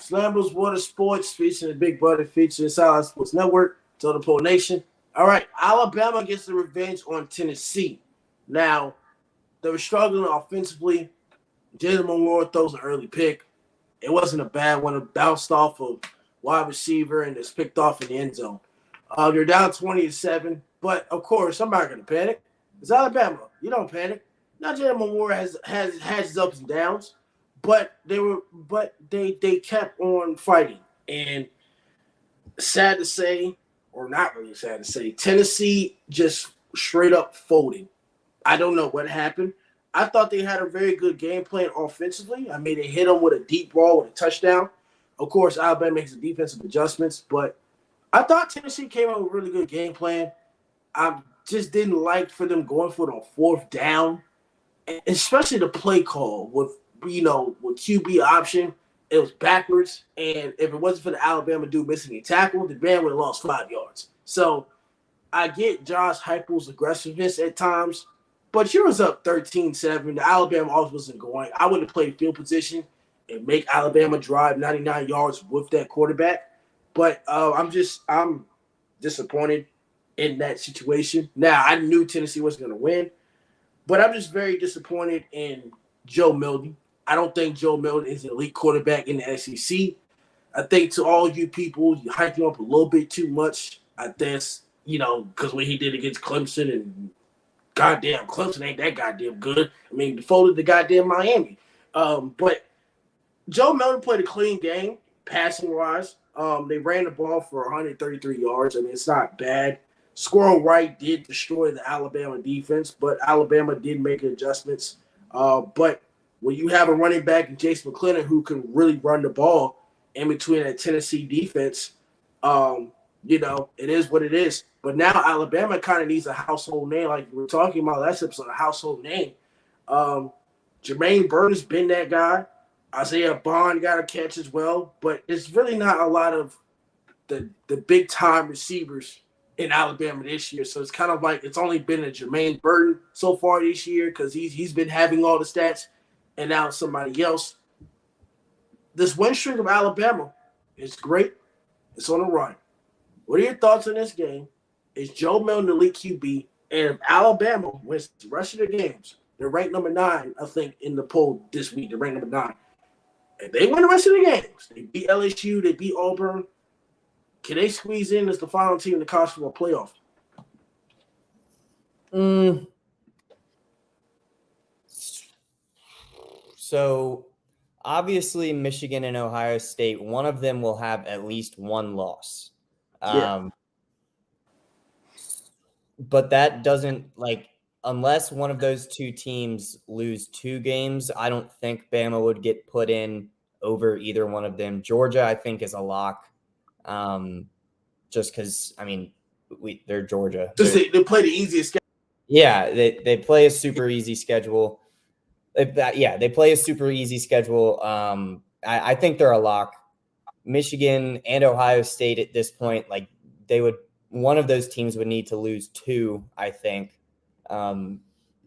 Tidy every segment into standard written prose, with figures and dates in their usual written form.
It's Lambo's Water Sports featuring the Big Brother featuring Solid Sports Network, Total Pole Nation. All right, Alabama gets the revenge on Tennessee. Now, they were struggling offensively. Jalen Milroe throws an early pick. It wasn't a bad one. It bounced off of wide receiver and it's picked off in the end zone. They're down 20-7, but of course, I'm not going to panic. It's Alabama. You don't panic. Now, Jalen Milroe has his ups and downs, but they kept on fighting. And sad to say, or not really sad to say, Tennessee just straight up folded. I don't know what happened. I thought they had a very good game plan offensively. I mean, they hit them with a deep ball with a touchdown. Of course, Alabama makes the defensive adjustments, but I thought Tennessee came up with a really good game plan. I just didn't like for them going for it on fourth down, especially the play call with QB option. It was backwards, and if it wasn't for the Alabama dude missing a tackle, the band would have lost 5 yards. So I get Josh Heupel's aggressiveness at times, but you was up 13-7. The Alabama offense wasn't going. I would have played field position and make Alabama drive 99 yards with that quarterback. But I'm disappointed in that situation. Now, I knew Tennessee wasn't going to win, but I'm just very disappointed in Joe Milton. I don't think Joe Milton is an elite quarterback in the SEC. I think to all you people, you hype him up a little bit too much. I think, because what he did against Clemson and goddamn Clemson ain't that goddamn good. I mean, they folded the goddamn Miami. But Joe Milton played a clean game, passing-wise. They ran the ball for 133 yards. I mean, it's not bad. Squirrel Wright did destroy the Alabama defense, but Alabama did make adjustments. But when you have a running back, Jason McClellan, who can really run the ball in between that Tennessee defense, it is what it is. But now Alabama kind of needs a household name, like we were talking about last episode, a household name. Jermaine Burton's been that guy. Isaiah Bond got a catch as well, but it's really not a lot of the big-time receivers in Alabama this year. So it's kind of like it's only been a Jermaine Burton so far this year because he's been having all the stats, and now somebody else. This win streak of Alabama is great. It's on the run. What are your thoughts on this game? Is Joe Milton the elite QB? And if Alabama wins the rest of their games, they're ranked number 9, I think, in the poll this week. They're ranked number 9. If they win the rest of the games, they beat LSU, they beat Auburn, can they squeeze in as the final team in the college football playoff? So, obviously, Michigan and Ohio State, one of them will have at least one loss. But that doesn't, unless one of those two teams lose 2 games, I don't think Bama would get put in over either one of them. Georgia, I think, is a lock. Just because, they're Georgia. They play the easiest schedule. Yeah, they play a super easy schedule. They play a super easy schedule. I think they're a lock. Michigan and Ohio State at this point, one of those teams would need to lose 2, I think. And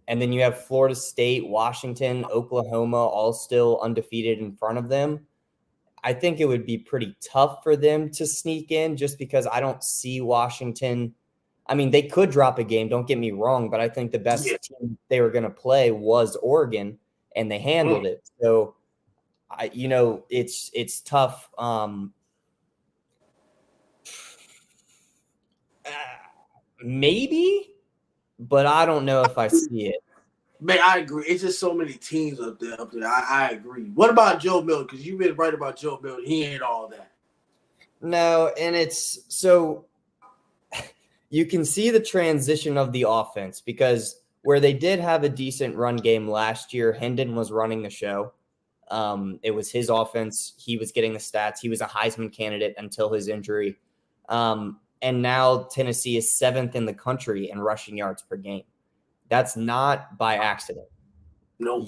then you have Florida State, Washington, Oklahoma, all still undefeated in front of them. I think it would be pretty tough for them to sneak in just because I don't see Washington. They could drop a game, don't get me wrong, but I think the best team they were going to play was Oregon, and they handled it. So, it's tough. Maybe, but I don't know if I see it. Man, I agree. It's just so many teams up there. I agree. What about Joe Milton? Because you've been right about Joe Milton. He ain't all that. No, and it's so you can see the transition of the offense because where they did have a decent run game last year, Hendon was running the show. It was his offense. He was getting the stats. He was a Heisman candidate until his injury. And now Tennessee is 7th in the country in rushing yards per game. That's not by accident. No.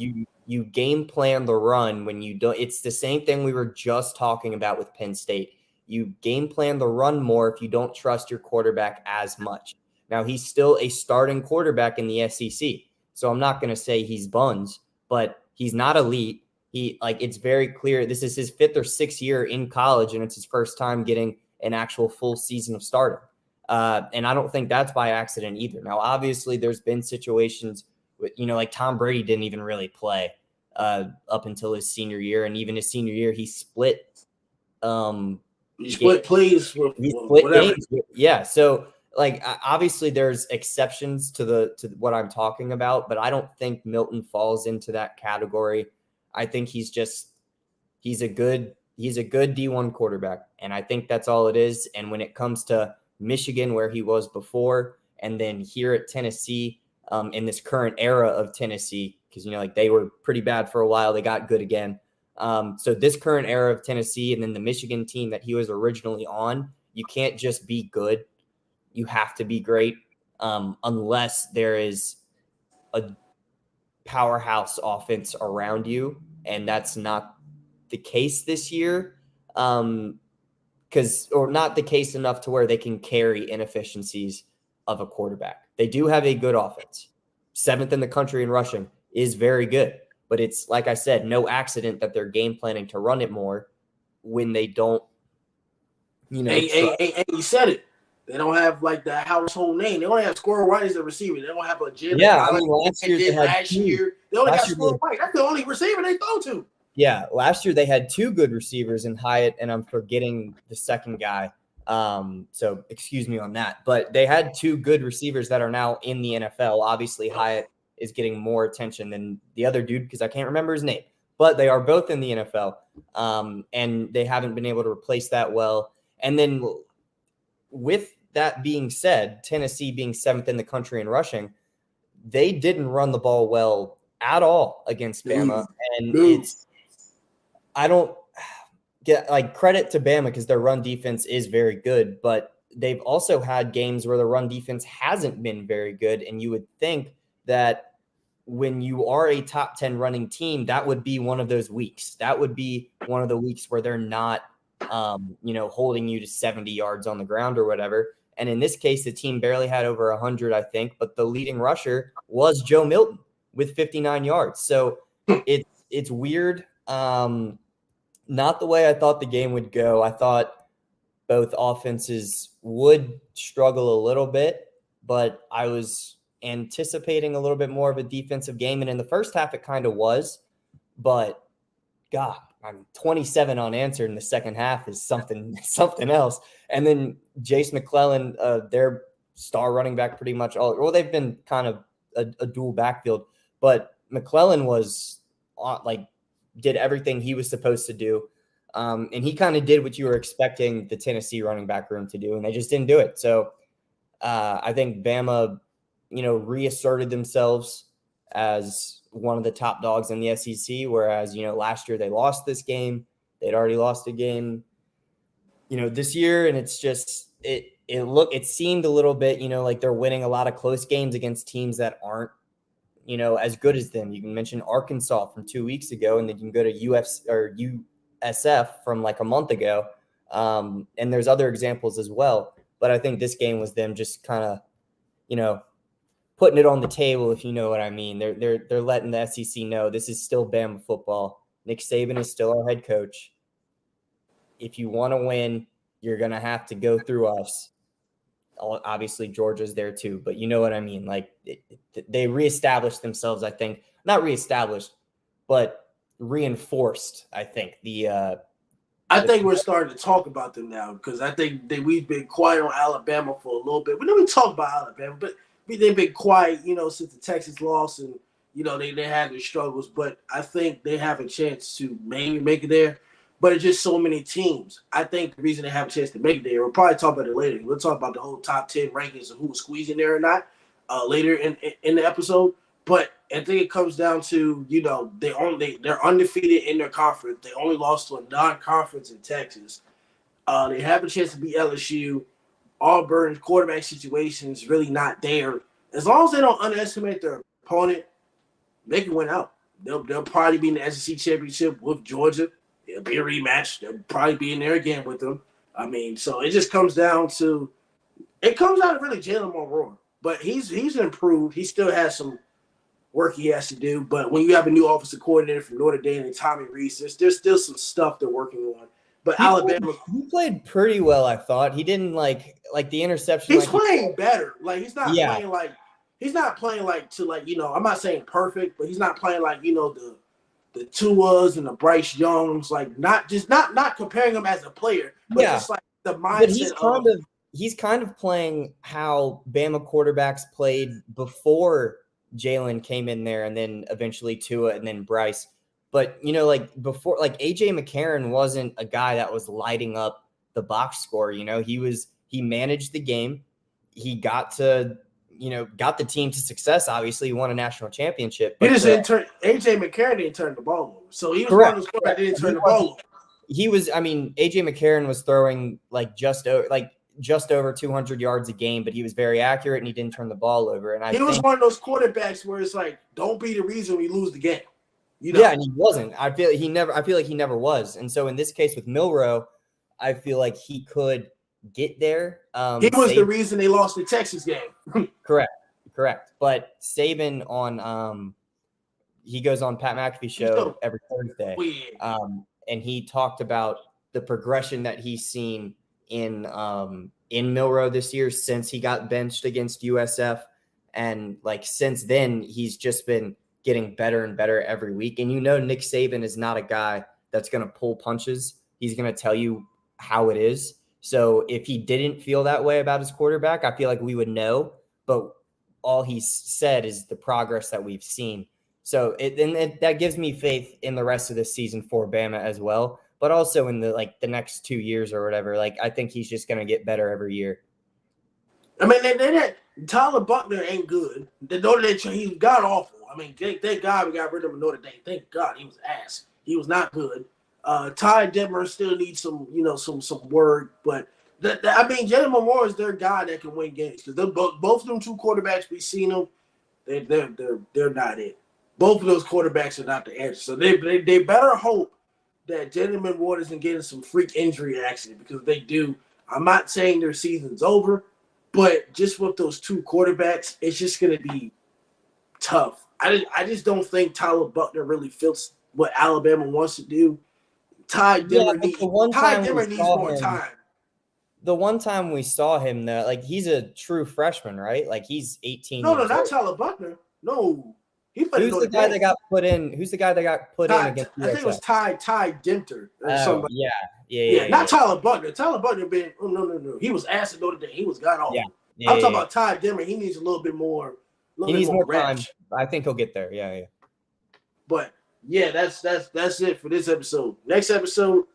You game plan the run when you don't. It's the same thing we were just talking about with Penn State. You game plan the run more if you don't trust your quarterback as much. Now, he's still a starting quarterback in the SEC, so I'm not going to say he's buns, but he's not elite. It's very clear this is his 5th or 6th year in college, and it's his first time getting an actual full season of starting. And I don't think that's by accident either. Now, obviously, there's been situations with, like Tom Brady didn't even really play up until his senior year, and even his senior year, he split. He split plays with whatever. Games. Yeah, so obviously there's exceptions to what I'm talking about, but I don't think Milton falls into that category. I think he's a good D1 quarterback, and I think that's all it is. And when it comes to Michigan, where he was before, and then here at Tennessee, in this current era of Tennessee, because they were pretty bad for a while, they got good again. So this current era of Tennessee, and then the Michigan team that he was originally on, you can't just be good. You have to be great, unless there is a powerhouse offense around you, and that's not the case this year. Or not the case enough to where they can carry inefficiencies of a quarterback. They do have a good offense. 7th in the country in rushing is very good. But it's, like I said, no accident that they're game planning to run it more when they don't, Hey, you said it. They don't have the household name. They only have Squirrel White as a receiver. They don't have a Jalen. Yeah, last year they only got Squirrel White. That's the only receiver they throw to. Yeah, last year they had 2 good receivers in Hyatt, and I'm forgetting the second guy. So excuse me on that. But they had 2 good receivers that are now in the NFL. Obviously, Hyatt is getting more attention than the other dude because I can't remember his name. But they are both in the NFL, and they haven't been able to replace that well. And then with that being said, Tennessee being 7th in the country in rushing, they didn't run the ball well at all against Bama. And I don't get credit to Bama because their run defense is very good, but they've also had games where the run defense hasn't been very good. And you would think that when you are a top 10 running team, that would be one of those weeks. That would be one of the weeks where they're not, holding you to 70 yards on the ground or whatever. And in this case, the team barely had over 100, I think, but the leading rusher was Joe Milton with 59 yards. So it's weird. Not the way I thought the game would go. I thought both offenses would struggle a little bit, but I was anticipating a little bit more of a defensive game. And in the first half, it kind of was. But, God, I'm 27 unanswered in the second half is something else. And then Jace McClellan, their star running back pretty much they've been kind of a dual backfield. But McClellan was did everything he was supposed to do. And he kind of did what you were expecting the Tennessee running back room to do, and they just didn't do it. So I think Bama, reasserted themselves as one of the top dogs in the SEC, whereas, last year they lost this game. They'd already lost a game, this year, and it's just it seemed a little bit, like they're winning a lot of close games against teams that aren't, as good as them. You can mention Arkansas from 2 weeks ago, and then you can go to USF from a month ago. And there's other examples as well. But I think this game was them just kind of, putting it on the table, if you know what I mean. They're letting the SEC know this is still Bama football. Nick Saban is still our head coach. If you want to win, you're going to have to go through us. Obviously, Georgia's there too, but you know what I mean? They reestablished themselves, I think. Not reestablished, but reinforced, I think. I think we're starting to talk about them now because I think we've been quiet on Alabama for a little bit. We never talk about Alabama, but they've been quiet, since the Texas loss and, they had their struggles. But I think they have a chance to maybe make it there. But it's just so many teams. I think the reason they have a chance to make it there, we'll probably talk about it later. We'll talk about the whole top 10 rankings and who was squeezing there or not later in the episode. But I think it comes down to, they're undefeated in their conference. They only lost to a non-conference in Texas. They have a chance to beat LSU. Auburn's quarterback situation is really not there. As long as they don't underestimate their opponent, they can win out. They'll probably be in the SEC championship with Georgia. It'll be a rematch. They'll probably be in there again with them. I mean, so it just comes down to – it comes out of really Jalen Milroe. But he's improved. He still has some work he has to do. But when you have a new offensive coordinator from Notre Dame and Tommy Rees, there's still some stuff they're working on. But Alabama, he played pretty well, I thought. He didn't like the interception. He's playing better. Like he's not playing like I'm not saying perfect, but he's not playing like the Tuas and the Bryce Youngs. Like not comparing him as a player, but just like the mindset. But he's kind of playing how Bama quarterbacks played before Jalen came in there, and then eventually Tua, and then Bryce. But like before, like AJ McCarron wasn't a guy that was lighting up the box score. He managed the game. He got the team to success. Obviously, he won a national championship. But AJ McCarron didn't turn the ball over. So he was one of those quarterbacks that didn't turn the ball over. AJ McCarron was throwing just over 200 yards a game, but he was very accurate and he didn't turn the ball over. And he was one of those quarterbacks where it's like, don't be the reason we lose the game. Yeah, and he wasn't. I feel like he never was. And so in this case with Milroe, I feel like he could get there. He was the reason they lost the Texas game. Correct. But Saban he goes on Pat McAfee's show every Thursday. And he talked about the progression that he's seen in Milroe this year since he got benched against USF. And like since then, he's just been getting better and better every week. And Nick Saban is not a guy that's going to pull punches. He's going to tell you how it is. So if he didn't feel that way about his quarterback, I feel like we would know. But all he's said is the progress that we've seen. So that gives me faith in the rest of the season for Bama as well. But also in the next 2 years or whatever, I think he's just going to get better every year. I mean, Tyler Buchner ain't good. The Notre Dame, he's god awful. I mean, thank God we got rid of him in Notre Dame. Thank God he was ass. He was not good. Ty Detmer still needs some work, but Jalen Milroe is their guy that can win games because both of them two quarterbacks we've seen them, they're not it. Both of those quarterbacks are not the answer. So they better hope that Jalen Milroe isn't getting some freak injury accident because if they do, I'm not saying their season's over, but just with those two quarterbacks, it's just going to be tough. I just don't think Tyler Buchner really fits what Alabama wants to do. Ty Detmer needs more time. The one time we saw him, he's a true freshman, right? Like he's 18. No, not Tyler Buchner. No. Who's the guy that got put in? Who's the guy that got put in against USF? I think it was Ty Detmer or somebody. Yeah. Not Tyler Buchner. Tyler Buchner no. He was ass at Notre Dame. He was god awful. I'm talking about Ty Detmer. He needs a little bit more. He needs more time. I think he'll get there. Yeah. But yeah, that's it for this episode. Next episode,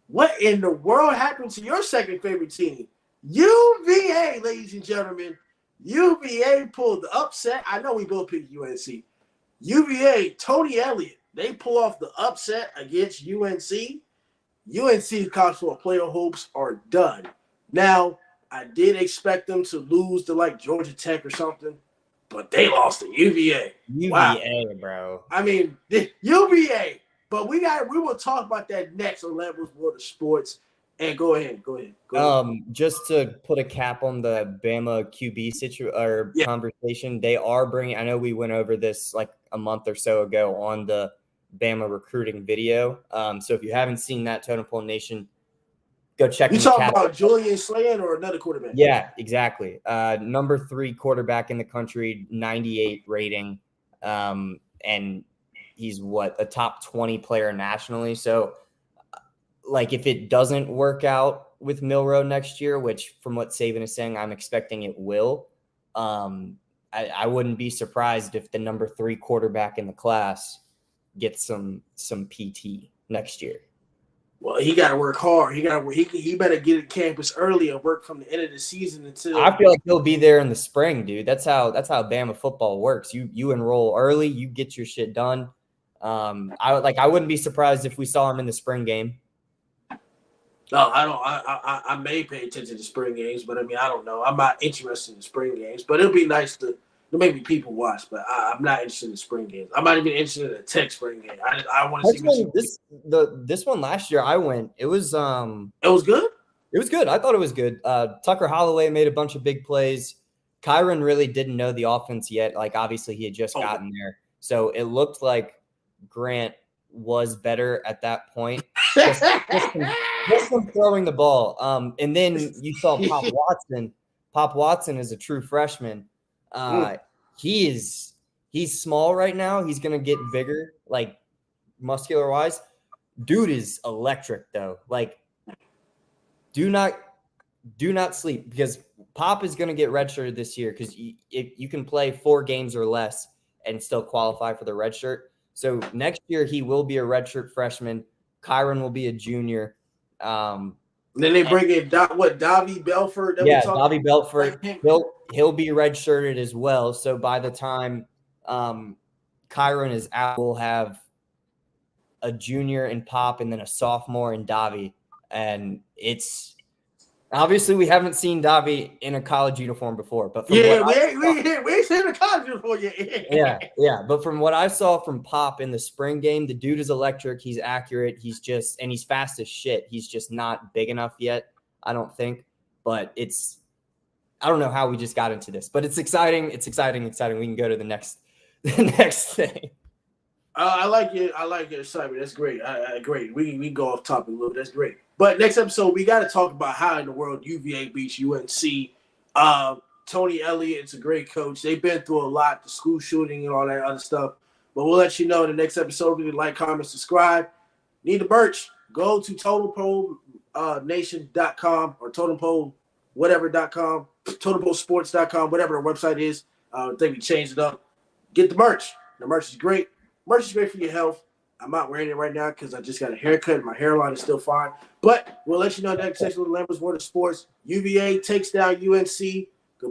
what in the world happened to your second favorite team? UVA, ladies and gentlemen. UVA pulled the upset. I know we both picked UNC. UVA, Tony Elliott, they pull off the upset against UNC. UNC's college football playoff hopes are done. Now, I did expect them to lose to Georgia Tech or something, but they lost to UVA. UVA, bro. I mean, UVA. But we will talk about that next on Lambo's World of Sports. And go ahead. Just to put a cap on the Bama QB conversation, they are bringing. I know we went over this a month or so ago on the Bama recruiting video. So if you haven't seen that, Totem Pole Nation, go check. You talking about Julian Slayton or another quarterback? Yeah, exactly. Number 3 quarterback in the country, 98 rating, and he's a top 20 player nationally. So. If it doesn't work out with Milroe next year, which from what Saban is saying, I'm expecting it will, I wouldn't be surprised if the number 3 quarterback in the class gets some PT next year. Well, he got to work hard. He better get to campus early and work from the end of the season until. I feel like he'll be there in the spring, dude. That's how Bama football works. You enroll early, you get your shit done. I wouldn't be surprised if we saw him in the spring game. No, I don't. I may pay attention to spring games, but I don't know. I'm not interested in spring games, but it'll be nice to maybe people watch. But I'm not interested in spring games. I might even be interested in a Tech spring game. I want to see this one last year. I went. It was It was good. It was good. I thought it was good. Tucker Holloway made a bunch of big plays. Kyron really didn't know the offense yet. Like, obviously, he had just gotten there. So it looked like Grant was better at that point. Just from throwing the ball. And then you saw Pop Watson. Pop Watson is a true freshman. He's small right now. He's going to get bigger, like muscular wise. Dude is electric though. Like, do not sleep, because Pop is going to get redshirted this year, because you can play 4 games or less and still qualify for the redshirt. So next year he will be a redshirt freshman. Kyron will be a junior. Then they bring in Davi Belfort. Davi Belfort. He'll be redshirted as well. So by the time Kyron is out, we'll have a junior in Pop and then a sophomore in Davi. And it's obviously we haven't seen Davi in a college uniform before, but we ain't seen a college uniform yet. yeah. But from what I saw from Pop in the spring game, the dude is electric. He's accurate. He's fast as shit. He's just not big enough yet, I don't think. But I don't know how we just got into this, but it's exciting. It's exciting. We can go to the next thing. I like it. I like your excitement. That's great. Great. We go off topic a little. That's great. But next episode, we got to talk about how in the world UVA beats UNC. Tony Elliott's a great coach. They've been through a lot, the school shooting and all that other stuff. But we'll let you know in the next episode. You can like, comment, subscribe. Need the merch? Go to TotalPoleNation.com or TotalPole.com, TotalPoleSports.com, whatever the website is. I think we changed it up. Get the merch. The merch is great. Merch is great for your health. I'm not wearing it right now because I just got a haircut and my hairline is still fine. But we'll let you know next section of the Lambo's World of Sports. UVA takes down UNC.